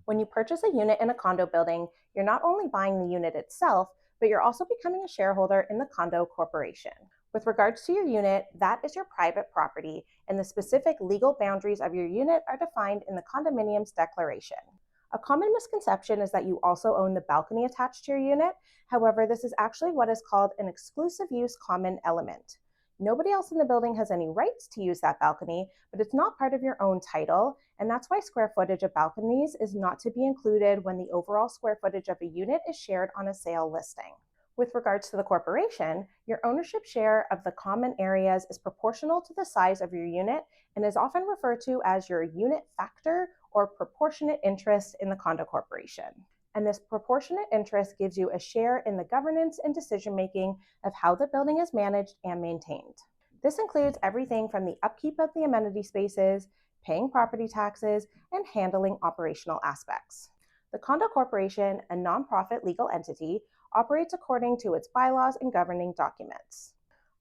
When you purchase a unit in a condo building, you're not only buying the unit itself, but you're also becoming a shareholder in the condo corporation. With regards to your unit, that is your private property, and the specific legal boundaries of your unit are defined in the condominium's declaration. A common misconception is that you also own the balcony attached to your unit. However, this is actually what is called an exclusive use common element. Nobody else in the building has any rights to use that balcony, but it's not part of your own title, and that's why square footage of balconies is not to be included when the overall square footage of a unit is shared on a sale listing. With regards to the corporation, your ownership share of the common areas is proportional to the size of your unit and is often referred to as your unit factor or proportionate interest in the condo corporation. And this proportionate interest gives you a share in the governance and decision making of how the building is managed and maintained. This includes everything from the upkeep of the amenity spaces, paying property taxes, and handling operational aspects. The Condo Corporation, a nonprofit legal entity, operates according to its bylaws and governing documents.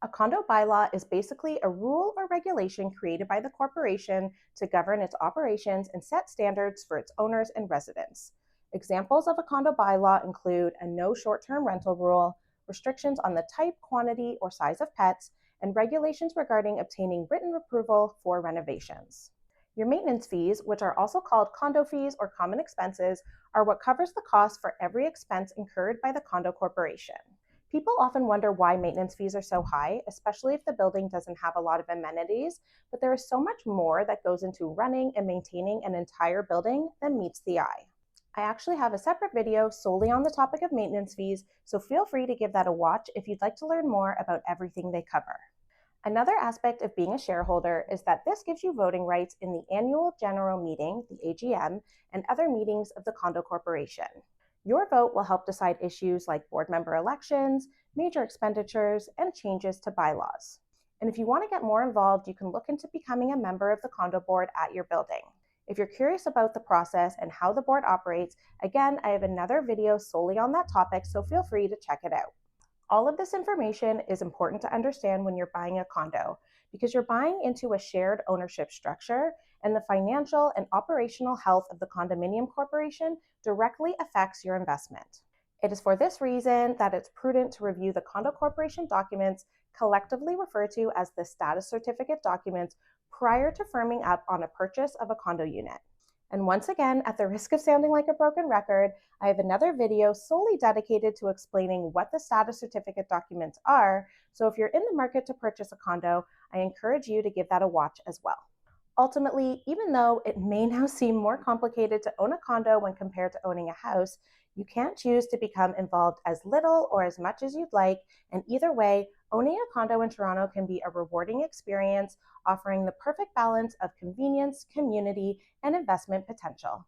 A condo bylaw is basically a rule or regulation created by the corporation to govern its operations and set standards for its owners and residents. Examples of a condo bylaw include a no short-term rental rule, restrictions on the type, quantity, or size of pets, and regulations regarding obtaining written approval for renovations. Your maintenance fees, which are also called condo fees or common expenses, are what covers the cost for every expense incurred by the condo corporation. People often wonder why maintenance fees are so high, especially if the building doesn't have a lot of amenities, but there is so much more that goes into running and maintaining an entire building than meets the eye. I actually have a separate video solely on the topic of maintenance fees, so feel free to give that a watch if you'd like to learn more about everything they cover. Another aspect of being a shareholder is that this gives you voting rights in the annual general meeting, the AGM, and other meetings of the condo corporation. Your vote will help decide issues like board member elections, major expenditures, and changes to bylaws. And if you want to get more involved, you can look into becoming a member of the condo board at your building. If you're curious about the process and how the board operates, again, I have another video solely on that topic, so feel free to check it out. All of this information is important to understand when you're buying a condo because you're buying into a shared ownership structure, and the financial and operational health of the condominium corporation directly affects your investment. It is for this reason that it's prudent to review the condo corporation documents, collectively referred to as the status certificate documents, prior to firming up on a purchase of a condo unit. And once again, at the risk of sounding like a broken record, I have another video solely dedicated to explaining what the status certificate documents are, so if you're in the market to purchase a condo, I encourage you to give that a watch as well. Ultimately, even though it may now seem more complicated to own a condo when compared to owning a house, you can't choose to become involved as little or as much as you'd like, and either way, owning a condo in Toronto can be a rewarding experience, offering the perfect balance of convenience, community, and investment potential.